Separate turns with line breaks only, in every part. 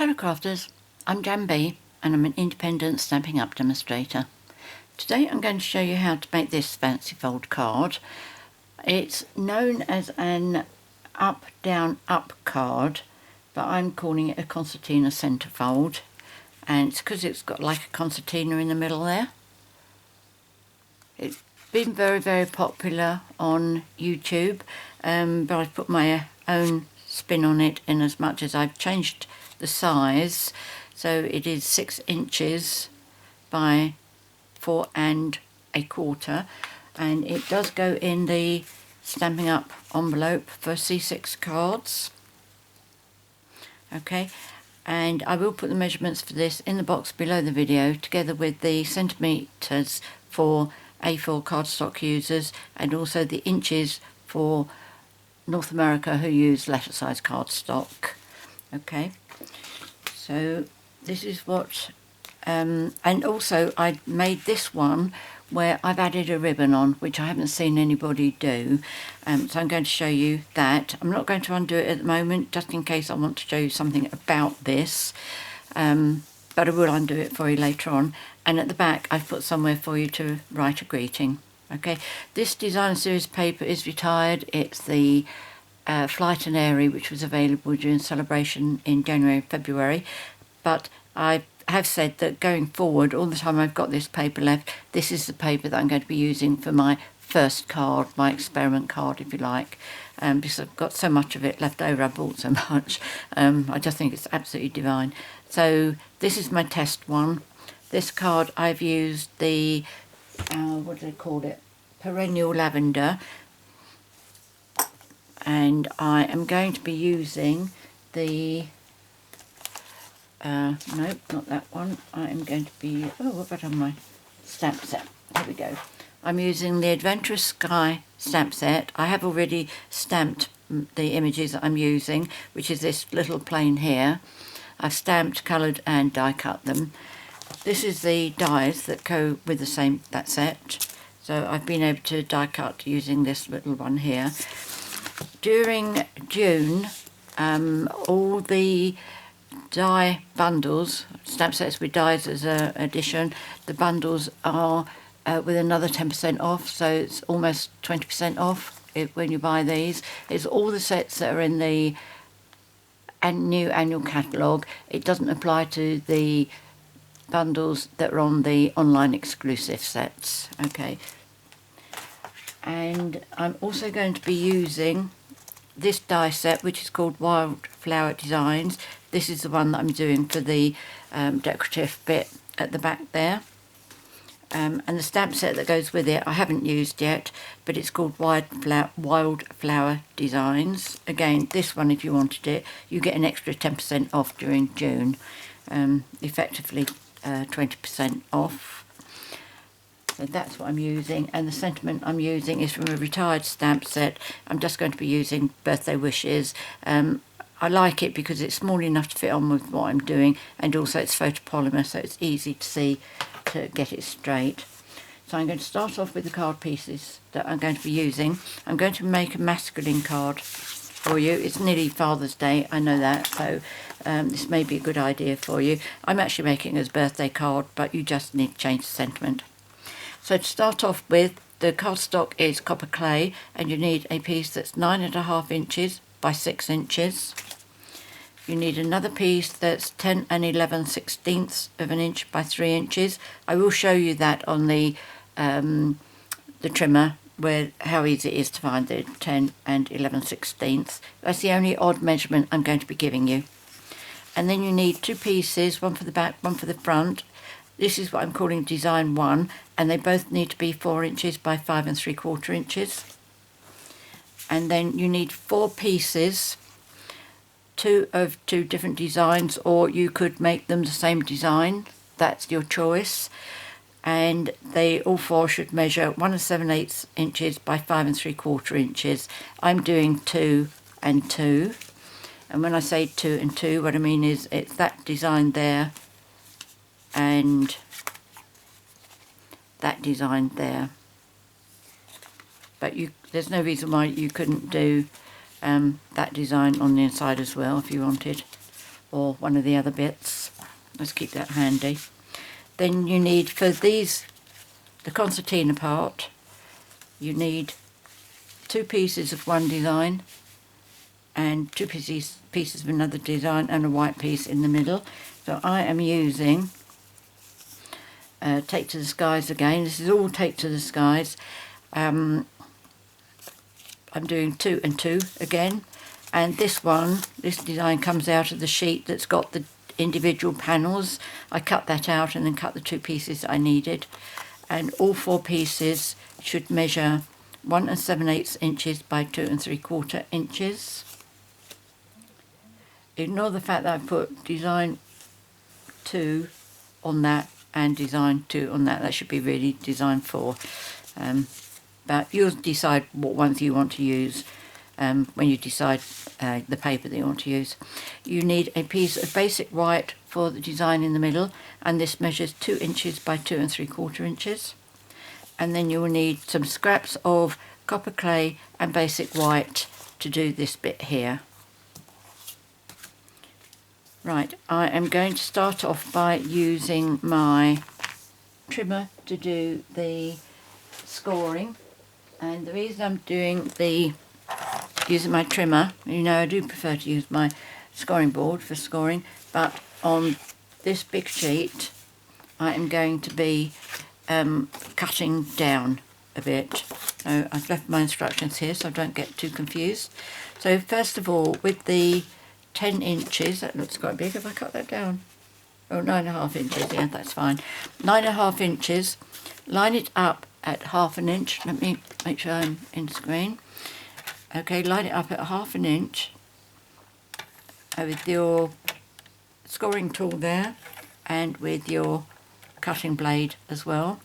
Hello crafters, I'm JanB and I'm an independent Stampin' Up demonstrator. Today I'm going to show you how to make this fancy fold card. It's known as an up down up card, but I'm calling it a Concertina Centrefold, and it's because it's got like a concertina in the middle there. It's been very popular on YouTube, but I've put my own spin on it in as much as I've changed the size, so it is 6 inches by 4 1/4, and it does go in the Stampin' Up envelope for C6 cards. Okay, and I will put the measurements for this in the box below the video, together with the centimetres for A4 cardstock users and also the inches for North America who use letter size cardstock. Okay, so this is what and also I made this one where I've added a ribbon on, which I haven't seen anybody do, so I'm going to show you that. I'm not going to undo it at the moment, just in case I want to show you something about this, but I will undo it for you later on. And at the back I've put somewhere for you to write a greeting. Okay, this design series paper is retired. It's the Flight and Airy, which was available during celebration in January and February, but I have said that going forward, all the time I've got this paper left, this is the paper that I'm going to be using for my first card, my experiment card if you like, because I've got so much of it left over. I bought so much, I just think it's absolutely divine. So this is my test one. This card I've used the what do they call it, perennial lavender, and I am going to be using the nope, not that one. I am going to be, oh, what about on my stamp set? Here we go. I'm using the Adventurous Sky stamp set. I have already stamped the images that I'm using, which is this little plane here. I've stamped, coloured and die cut them. This is the dies that go with that set. So I've been able to die cut using this little one here. During June, all the die bundles, stamp sets with dies as an addition, the bundles are with another 10% off, so it's almost 20% off when you buy these. It's all the sets that are in the new annual catalogue. It doesn't apply to the bundles that are on the online exclusive sets. Okay, and I'm also going to be using this die set, which is called Wildflower Designs. This is the one that I'm doing for the decorative bit at the back there, and the stamp set that goes with it I haven't used yet, but it's called Wildflower Designs. Again, this one, if you wanted it, you get an extra 10% off during June, effectively 20% off. So that's what I'm using, and the sentiment I'm using is from a retired stamp set. I'm just going to be using Birthday Wishes. I like it because it's small enough to fit on with what I'm doing, and also it's photopolymer, so it's easy to see, to get it straight. So I'm going to start off with the card pieces that I'm going to be using. I'm going to make a masculine card for you. It's nearly Father's Day, I know that, so this may be a good idea for you. I'm actually making it as a birthday card, but you just need to change the sentiment. So to start off with, the cardstock is copper clay, and you need a piece that's 9.5 inches by 6 inches. You need another piece that's 10 11/16 of an inch by 3 inches. I will show you that on the trimmer, where how easy it is to find the 10 11/16. That's the only odd measurement I'm going to be giving you. And then you need 2 pieces, one for the back, one for the front. This is what I'm calling design 1, and they both need to be 4 inches by 5 3/4 inches. And then you need 4 pieces, 2 of 2 different designs, or you could make them the same design. That's your choice. And they all 4 should measure 1 7/8 inches by 5 3/4 inches. I'm doing 2 and 2. And when I say 2 and 2, what I mean is it's that design there and that design there. But there's no reason why you couldn't do that design on the inside as well if you wanted, or one of the other bits. Let's keep that handy. Then you need, for these, the concertina part, you need 2 pieces of one design and 2 pieces of another design and a white piece in the middle. So I am using Take to the Skies again. This is all Take to the Skies. I'm doing 2 and 2 again, and this design comes out of the sheet that's got the individual panels. I cut that out and then cut the 2 pieces I needed, and all 4 pieces should measure 1 7/8 inches by 2 3/4 inches. Ignore the fact that I put design 2 on that and design 2 on that. That should be really design 4. But you'll decide what ones you want to use when you decide the paper that you want to use. You need a piece of basic white for the design in the middle, and this measures 2 inches by 2 3/4 inches. And then you will need some scraps of copper clay and basic white to do this bit here. Right, I am going to start off by using my trimmer to do the scoring. And the reason I'm using my trimmer, you know, I do prefer to use my scoring board for scoring, but on this big sheet I am going to be cutting down a bit. So I've left my instructions here so I don't get too confused. So first of all, with the 10 inches, that looks quite big. Have I cut that down? Oh, 9.5 inches, yeah, that's fine. 9.5 inches, line it up at 1/2 inch. Let me make sure I'm in screen. Okay, line it up at 1/2 inch with your scoring tool there and with your cutting blade as well.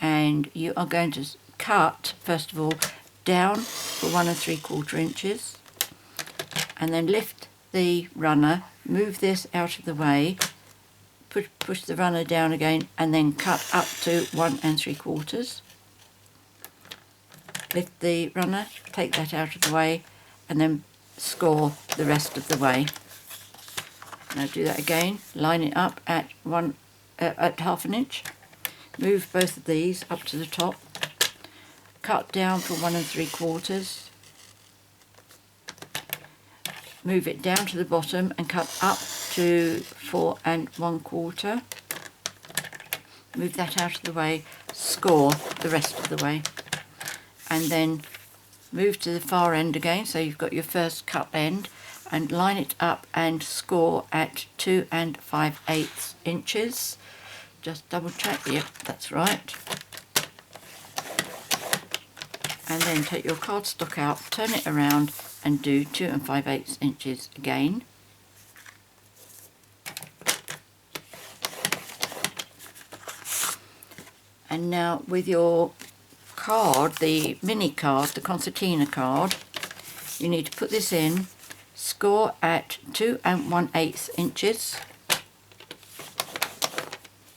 And you are going to cut, first of all, down for 1 3/4 inches, and then lift the runner, move this out of the way, push the runner down again, and then cut up to 1 3/4. Lift the runner, take that out of the way, and then score the rest of the way. Now do that again, line it up at 1/2 inch, move both of these up to the top, cut down for 1 3/4, move it down to the bottom and cut up to 4 1/4. Move that out of the way, score the rest of the way, and then move to the far end again, so you've got your first cut end, and line it up and score at 2 5/8 inches. Just double check, yep, that's right. And then take your cardstock out, turn it around and do 2 5/8 inches again. And now with your card, the mini card, the Concertina card, you need to put this in, score at 2 1/8 inches,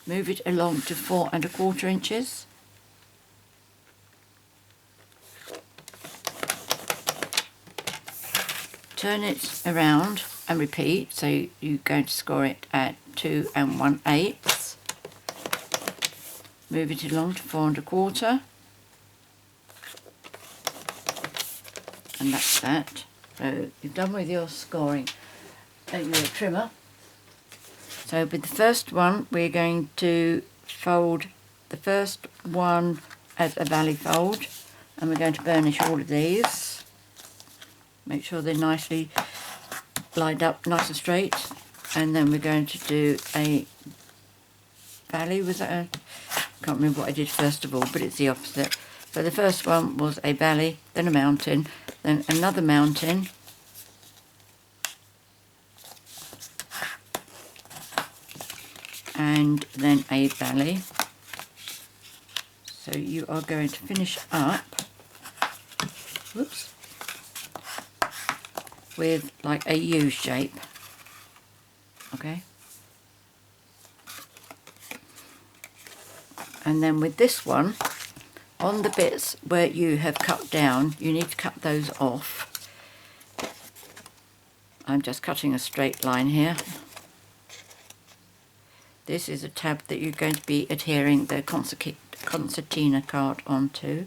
move it along to 4 1/4 inches, turn it around and repeat, so you're going to score it at 2 1/8, move it along to 4 1/4, and that's that. So you've done with your scoring and your trimmer. So with the first one, we're going to fold the first one as a valley fold, and we're going to burnish all of these. Make sure they're nicely lined up, nice and straight. And then we're going to do a valley. Was that a... I can't remember what I did first of all, but it's the opposite. So the first one was a valley, then a mountain, then another mountain, and then a valley. So you are going to finish up, whoops, with like a U shape, okay? And then with this one, on the bits where you have cut down, you need to cut those off. I'm just cutting a straight line here. This is a tab that you're going to be adhering the Concertina card onto.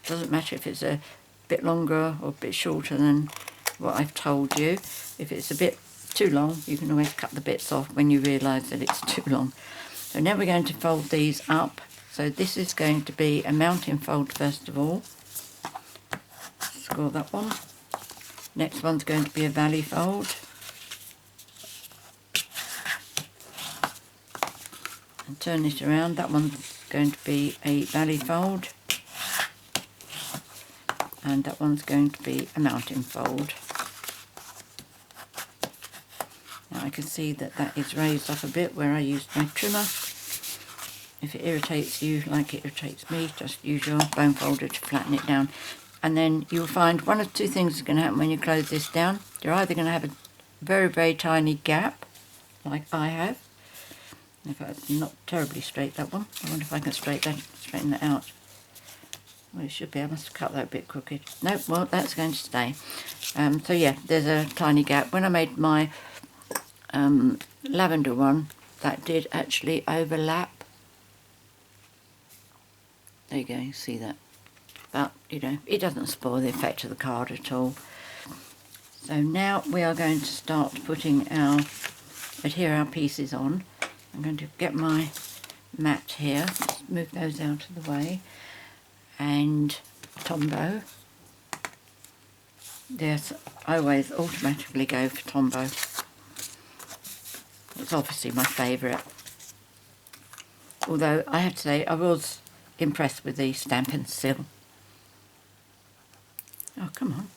Doesn't matter if it's a bit longer or a bit shorter than what I've told you. If it's a bit too long, you can always cut the bits off when you realise that it's too long. So now we're going to fold these up. So this is going to be a mounting fold first of all. Score that one. Next one's going to be a valley fold. And turn it around. That one's going to be a valley fold. And that one's going to be a mounting fold. Now I can see that that is raised up a bit where I used my trimmer. If it irritates you like it irritates me, just use your bone folder to flatten it down. And then you'll find one of two things is going to happen when you close this down. You're either going to have a very, very tiny gap, like I have. In fact, not terribly straight, that one. I wonder if I can straighten that out. Well, it should be. I must have cut that a bit crooked. Nope, well, that's going to stay. So yeah, there's a tiny gap. When I made my lavender one, that did actually overlap. There you go, you see that. But, you know, it doesn't spoil the effect of the card at all. So now we are going to start putting adhere our pieces on. I'm going to get my mat here. Let's move those out of the way. And Tombow. Yes, I always automatically go for Tombow. It's obviously my favourite. Although I have to say I was impressed with the Stampin seal. Oh, come on.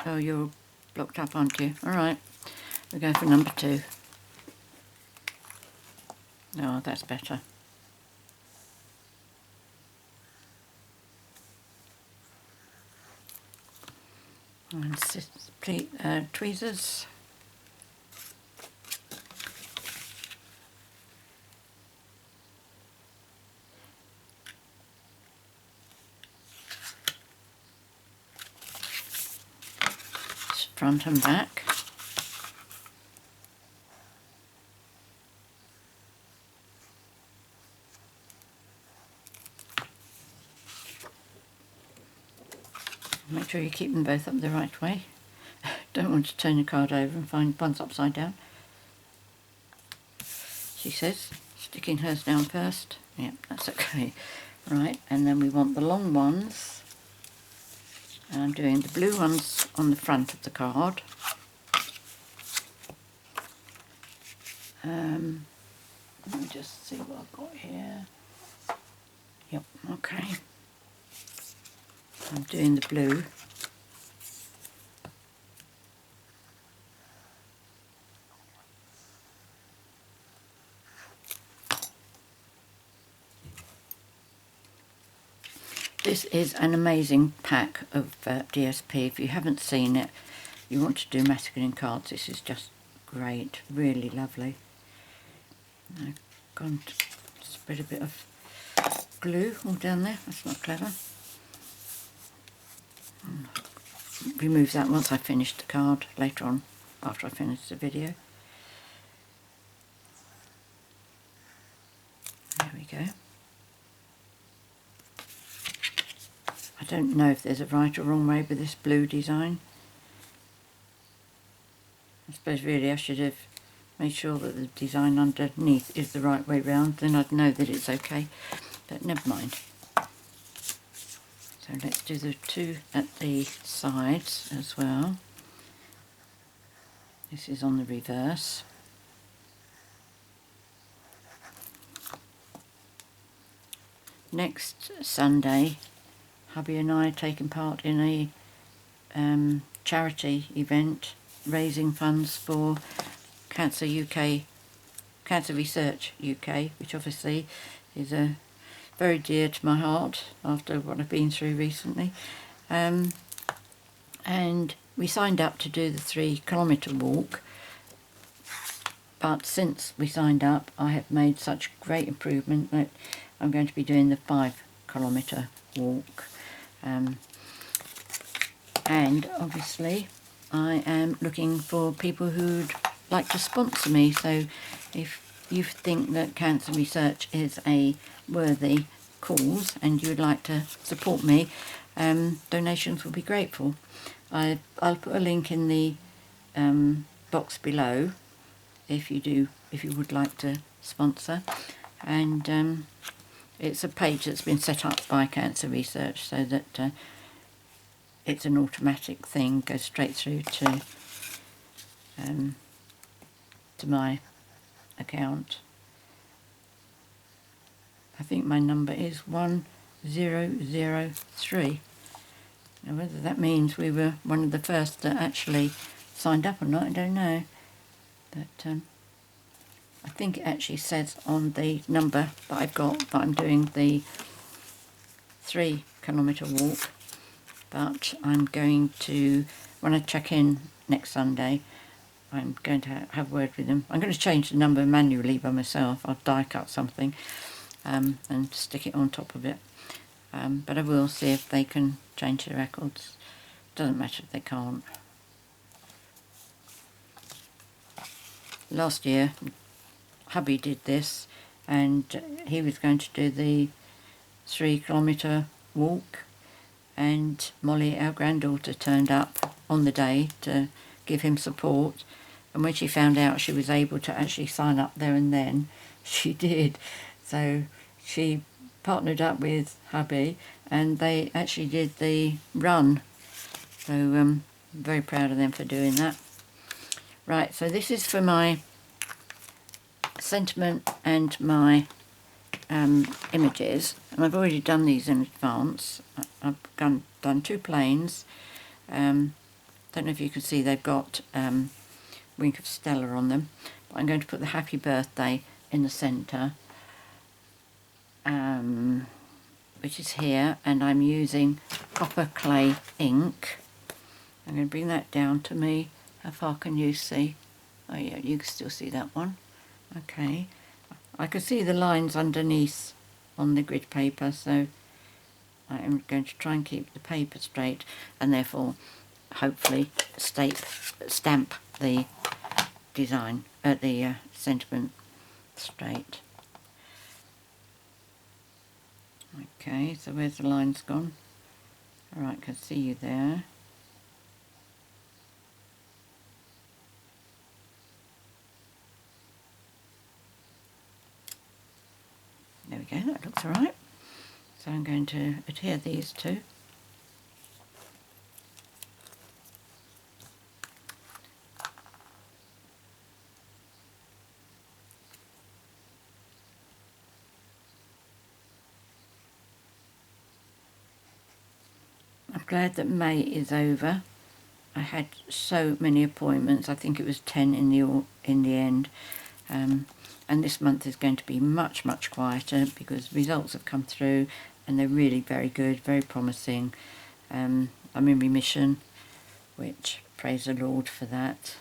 Oh, you're blocked up, aren't you? Alright, we'll go for number 2. Oh, that's better. And tweezers. Front and back. Make sure you keep them both up the right way. Don't want to turn your card over and find one's upside down. She says, sticking hers down first. Yeah, that's okay. Right, and then we want the long ones. And I'm doing the blue ones on the front of the card. Let me just see what I've got here. Yep, okay. I'm doing the blue. This is an amazing pack of DSP. If you haven't seen it, you want to do masculine cards, this is just great, really lovely. I've gone to spread a bit of glue all down there, that's not clever. Remove that once I finish the card, later on, after I finish the video. There we go. I don't know if there's a right or wrong way with this blue design. I suppose really I should have made sure that the design underneath is the right way round, then I'd know that it's okay, but never mind. So let's do the two at the sides as well. This is on the reverse. Next Sunday, hubby and I are taking part in a charity event raising funds for Cancer Research UK, which obviously is very dear to my heart after what I've been through recently. And we signed up to do the 3-kilometre walk, but since we signed up I have made such great improvement that I'm going to be doing the 5-kilometre walk. And obviously I am looking for people who'd like to sponsor me. So if you think that cancer research is a worthy cause and you would like to support me, donations will be grateful. I'll put a link in the box below if you would like to sponsor, and it's a page that's been set up by Cancer Research so that it's an automatic thing, goes straight through to my account. I think my number is 1003. Now whether that means we were one of the first that actually signed up or not, I don't know. But I think it actually says on the number that I've got that I'm doing the 3-kilometre walk. But I'm going to, when I check in next Sunday, I'm going to have a word with them. I'm going to change the number manually by myself. I'll die cut something and stick it on top of it. But I will see if they can change the records. Doesn't matter if they can't. Last year, hubby did this, and he was going to do the 3-kilometre walk, and Molly, our granddaughter, turned up on the day to give him support, and when she found out she was able to actually sign up there and then, she did. So she partnered up with hubby and they actually did the run. So I'm very proud of them for doing that. Right, so this is for my sentiment and my images, and I've already done these in advance. I've done 2 planes. Don't know if you can see they've got Wink of Stella on them, but I'm going to put the happy birthday in the centre, which is here, and I'm using copper clay ink. I'm going to bring that down to me. How far can you see? Oh yeah, you can still see that one. Okay, I can see the lines underneath on the grid paper, so I am going to try and keep the paper straight and therefore hopefully stamp the design, the sentiment straight. Okay, so where's the lines gone? Alright, I can see you there. There we go, that looks alright. So I'm going to adhere these 2. I'm glad that May is over. I had so many appointments. I think it was 10 in the end. And this month is going to be much quieter because results have come through and they're really very good, very promising. I'm in remission, which praise the Lord for that.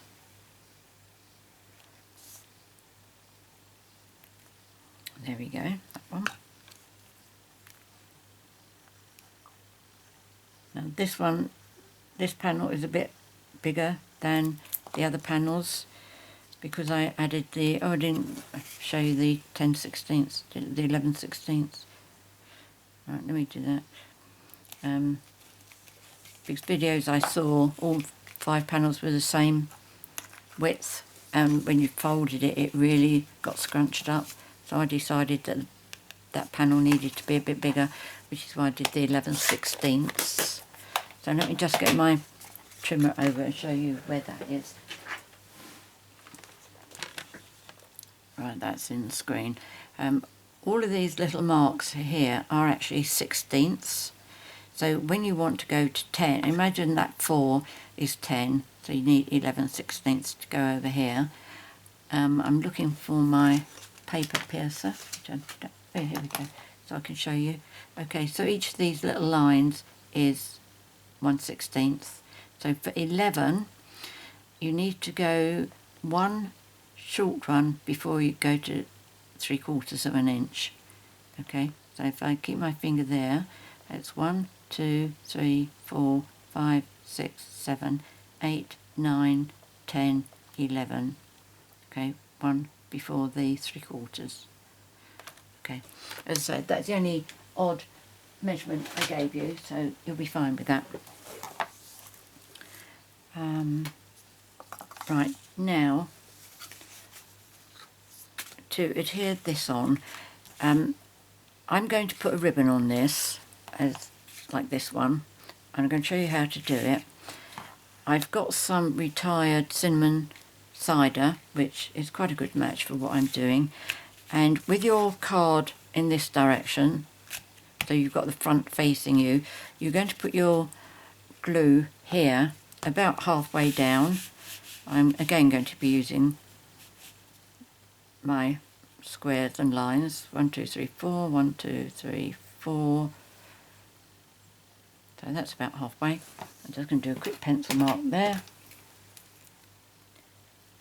There we go, that one. Now this panel is a bit bigger than the other panels because I added the, I didn't show you the 10/16, the 11/16. Right, let me do that. Because videos I saw, all 5 panels were the same width, and when you folded it, it really got scrunched up. So I decided that that panel needed to be a bit bigger, which is why I did the 11/16. So let me just get my trimmer over and show you where that is. Right, that's in the screen. All of these little marks here are actually 16ths. So when you want to go to 10, imagine that 4 is 10, so you need 11/16 to go over here. I'm looking for my paper piercer. Oh, here we go, so I can show you. Okay, so each of these little lines is 1/16. So for 11, you need to go 1 short one before you go to 3/4 of an inch. Okay, so if I keep my finger there, it's 1, 2, 3, 4, 5, 6, 7, 8, 9, 10, 11. Okay, one before the 3/4. Okay, as I said, that's the only odd measurement I gave you, so you'll be fine with that. Right, now to adhere this on, I'm going to put a ribbon on this, as like this one, and I'm going to show you how to do it. I've got some retired cinnamon cider, which is quite a good match for what I'm doing, and with your card in this direction, so you've got the front facing you, you're going to put your glue here about halfway down. I'm again going to be using my squares and lines. 1, 2, 3, 4, 1, 2, 3, 4. So that's about halfway. I'm just going to do a quick pencil mark there.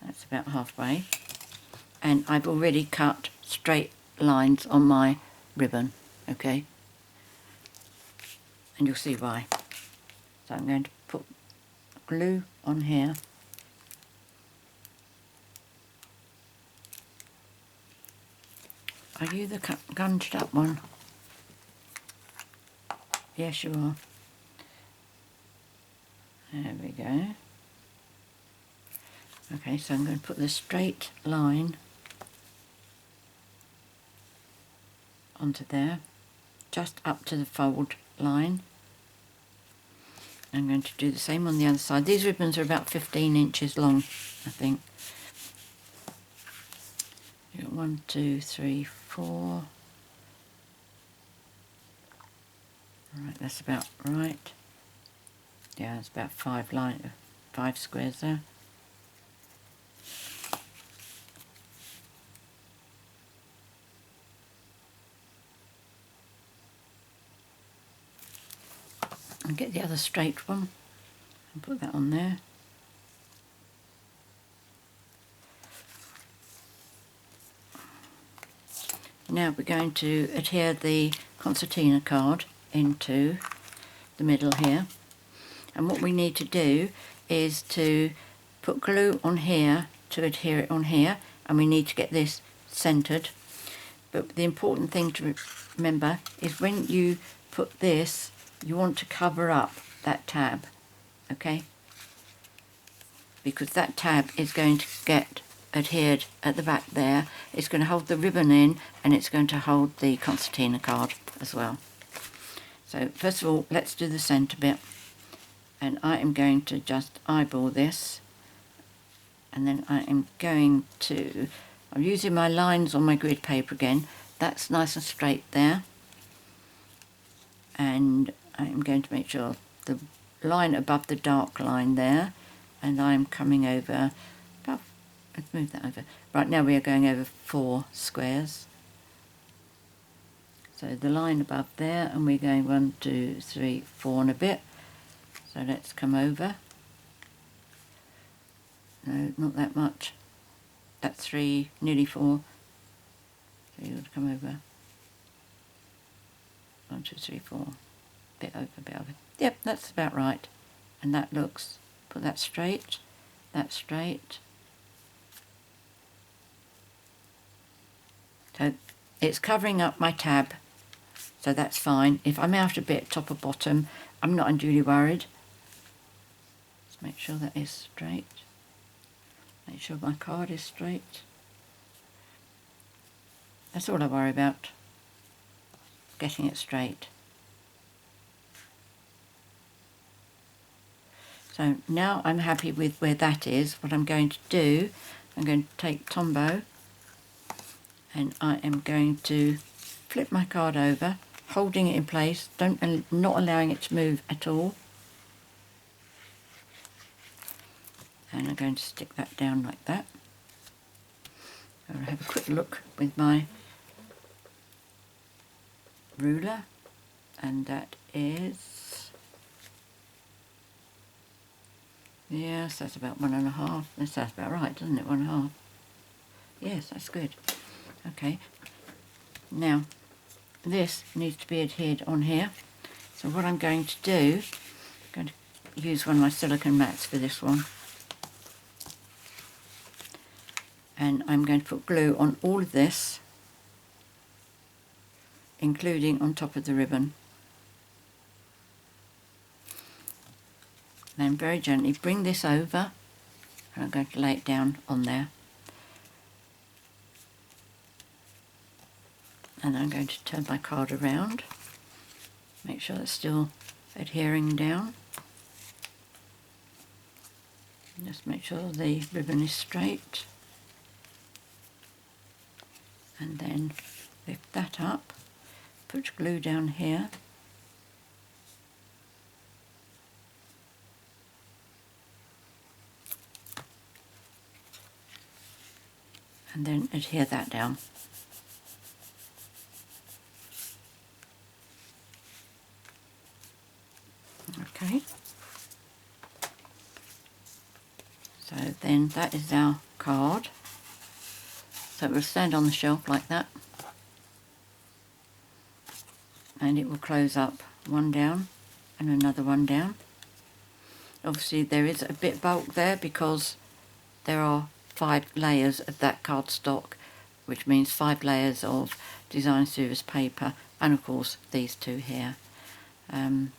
That's about halfway. And I've already cut straight lines on my ribbon, okay? And you'll see why. So I'm going to put glue on here. Are you the gunged up one? Yes, you are. There we go. Okay, so I'm going to put the straight line onto there, just up to the fold line. I'm going to do the same on the other side. These ribbons are about 15 inches long, I think. 1, 2, 3, 4. Right, that's about right. Yeah, it's about 5 squares there. And get the other straight one and put that on there. Now we're going to adhere the Concertina card into the middle here, and what we need to do is to put glue on here to adhere it on here, and we need to get this centered. But the important thing to remember is when you put this, you want to cover up that tab, okay? Because that tab is going to get adhered at the back there. It's going to hold the ribbon in, and it's going to hold the Concertina card as well. So first of all, let's do the centre bit, and I am going to just eyeball this, and then I am going to, I'm using my lines on my grid paper again. That's nice and straight there, and I'm going to make sure the line above the dark line there, and I'm coming over about, let's move that over. Right, now we are going over 4 squares. So the line above there, and we're going 1, 2, 3, 4 and a bit. So let's come over. No, not that much. That's 3, nearly 4. So you would come over. 1, 2, 3, 4. Bit over, bit over. Yep, that's about right. And that looks, put that straight, that straight. So it's covering up my tab, so that's fine. If I'm out a bit top or bottom, I'm not unduly worried. Let's make sure that is straight. Make sure my card is straight. That's all I worry about, getting it straight. So now I'm happy with where that is. What I'm going to do, I'm going to take Tombow, and I am going to flip my card over, holding it in place, not allowing it to move at all. And I'm going to stick that down like that. I'll have a quick look with my ruler, and that is, yes, that's about 1.5. That's about right, doesn't it? 1.5. Yes, that's good. Okay. Now, this needs to be adhered on here. So what I'm going to do, I'm going to use one of my silicone mats for this one. and I'm going to put glue on all of this, including on top of the ribbon. Then very gently bring this over, and I'm going to lay it down on there. And I'm going to turn my card around, make sure it's still adhering down. Just make sure the ribbon is straight. And then lift that up, put glue down here. And then adhere that down. Okay. So then that is our card. So it will stand on the shelf like that. And it will close up one down and another one down. Obviously there is a bit bulk there because there are 5 layers of that cardstock, which means 5 layers of design service paper, and of course these two here. I'm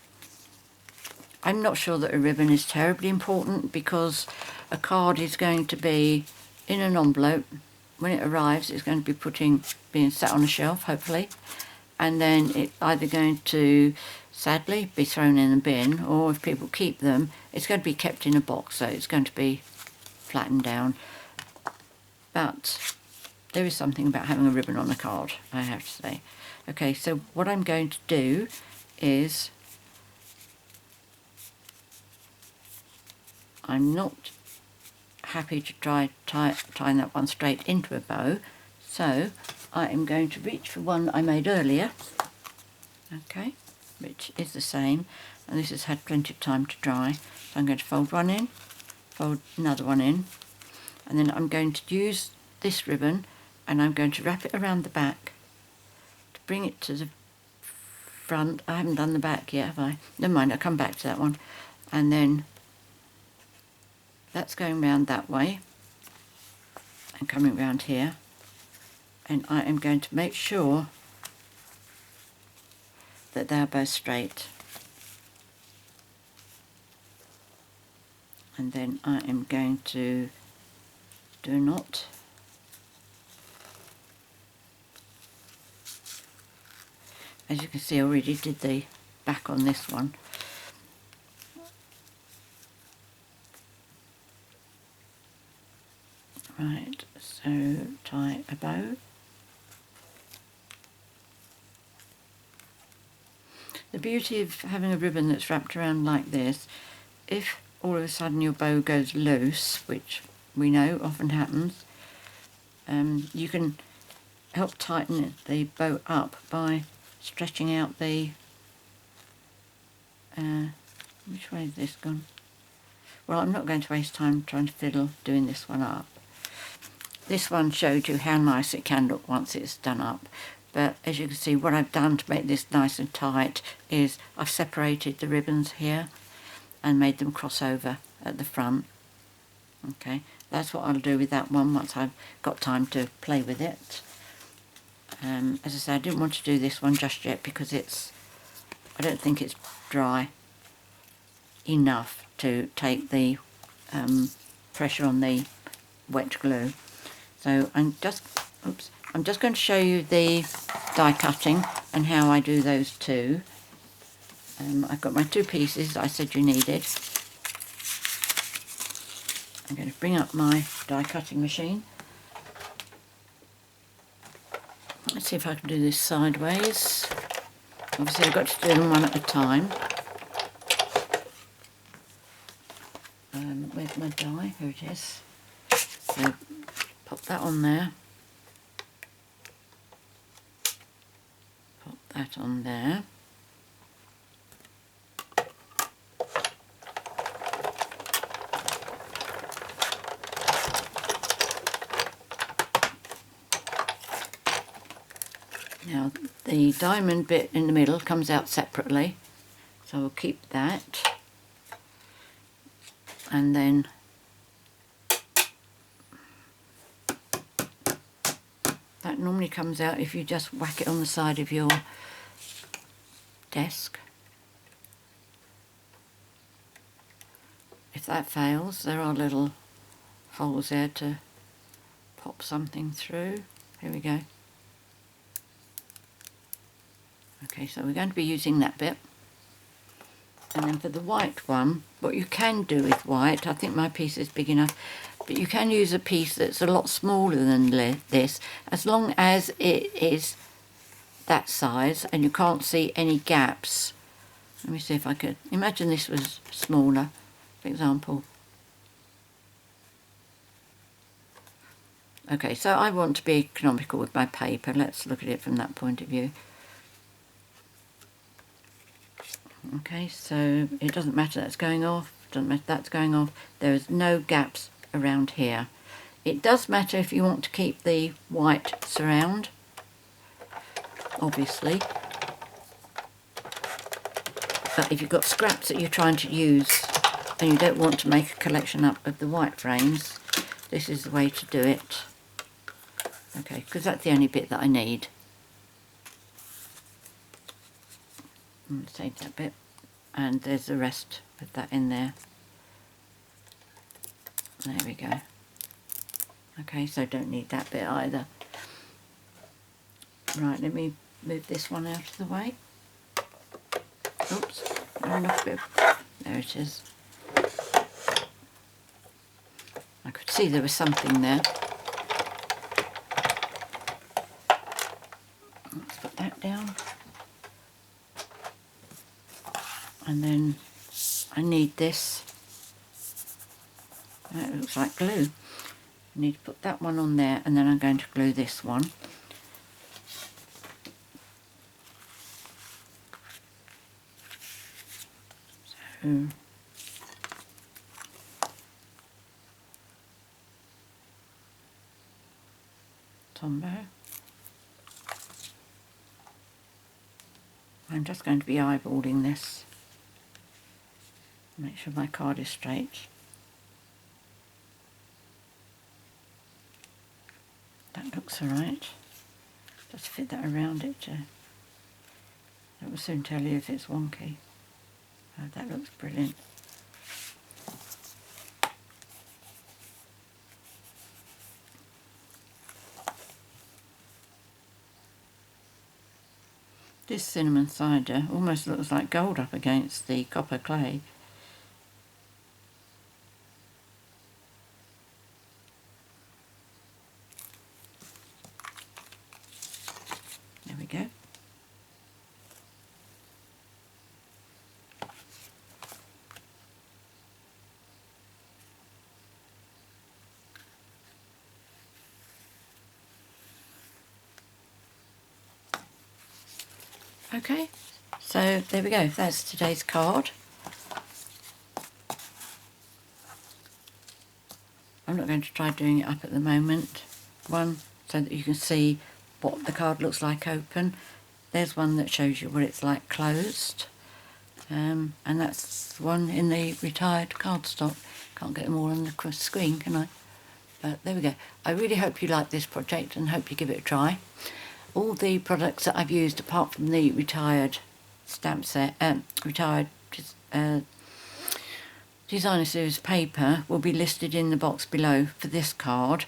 not sure that a ribbon is terribly important because a card is going to be in an envelope. When it arrives, it's going to be being sat on a shelf, hopefully, and then it's either going to, sadly, be thrown in a bin, or if people keep them, it's going to be kept in a box, so it's going to be flattened down. But there is something about having a ribbon on a card, I have to say. Okay, so what I'm going to do is, I'm not happy to try tying that one straight into a bow, so I am going to reach for one I made earlier, okay, which is the same, and this has had plenty of time to dry. So I'm going to fold one in, fold another one in, and then I'm going to use this ribbon and I'm going to wrap it around the back to bring it to the front. I haven't done the back yet, have I? Never mind, I'll come back to that one. And then that's going round that way and coming round here, and I am going to make sure that they're both straight, and then I am going to do a knot. As you can see, I already did the back on this one. Right, so tie a bow. The beauty of having a ribbon that's wrapped around like this, if all of a sudden your bow goes loose, which we know often happens, you can help tighten the bow up by stretching out the, which way has this gone? Well, I'm not going to waste time trying to fiddle doing this one up. This one showed you how nice it can look once it's done up, but as you can see, what I've done to make this nice and tight is I've separated the ribbons here and made them cross over at the front. Okay, that's what I'll do with that one once I've got time to play with it. As I said, I didn't want to do this one just yet because I don't think it's dry enough to take the pressure on the wet glue. So I'm just going to show you the die cutting and how I do those two. I've got my 2 pieces that I said you needed. I'm going to bring up my die cutting machine. Let's see if I can do this sideways. Obviously I've got to do them one at a time. Where's my die? Here it is. So pop that on there. Pop that on there. Now the diamond bit in the middle comes out separately, so we'll keep that. And then That normally comes out if you just whack it on the side of your desk. If that fails, there are little holes there to pop something through. Here we go. Okay, so we're going to be using that bit. And then for the white one, what you can do with white, I think my piece is big enough, but you can use a piece that's a lot smaller than this, as long as it is that size and you can't see any gaps. Let me see if I could, imagine this was smaller, for example. Okay, so I want to be economical with my paper. Let's look at it from that point of view. Okay, so it doesn't matter that's going off, doesn't matter that's going off. There is no gaps around here. It does matter if you want to keep the white surround, obviously. But if you've got scraps that you're trying to use and you don't want to make a collection up of the white frames, this is the way to do it. Okay, because that's the only bit that I need. Let's take that bit, and there's the rest of that in there. There we go. Okay, so don't need that bit either. Right, let me move this one out of the way. Oops, enough bit. There it is. I could see there was something there. Let's put that down. And then I need this. It looks like glue. I need to put that one on there, and then I'm going to glue this one. So Tombow. I'm just going to be eyeballing this. Make sure my card is straight. That looks alright. Just fit that around it. That will soon tell you if it's wonky. Oh, that looks brilliant. This cinnamon cider almost looks like gold up against the copper clay. There we go. Okay, so there we go, that's today's card. I'm not going to try doing it up at the moment. One, so that you can see what the card looks like open. There's one that shows you what it's like closed. And that's one in the retired cardstock. Can't get them all on the screen, can I? But there we go. I really hope you like this project and hope you give it a try. All the products that I've used, apart from the retired stamp set, retired designer series paper, will be listed in the box below for this card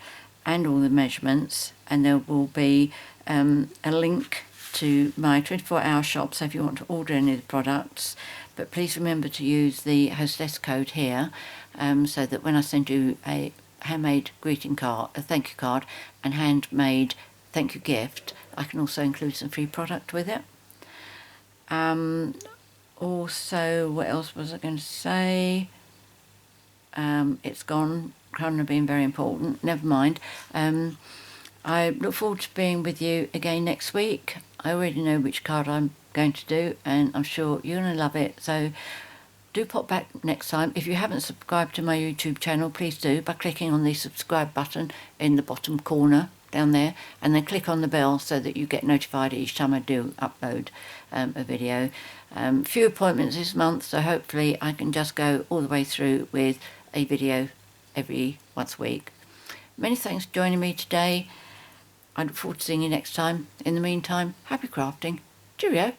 and all the measurements, and there will be a link to my 24-hour shop, so if you want to order any of the products. But please remember to use the hostess code here, so that when I send you a handmade greeting card, a thank you card, and handmade thank you gift, I can also include some free product with it. Also, what else was I going to say? It's gone. Couldn't have been very important. Never mind. I look forward to being with you again next week. I already know which card I'm going to do, and I'm sure you're going to love it. So do pop back next time. If you haven't subscribed to my YouTube channel, please do by clicking on the subscribe button in the bottom corner down there, and then click on the bell so that you get notified each time I do upload a video. Few appointments this month, so hopefully I can just go all the way through with a video every once a week. Many thanks for joining me today. I look forward to seeing you next time. In the meantime, happy crafting. Cheerio.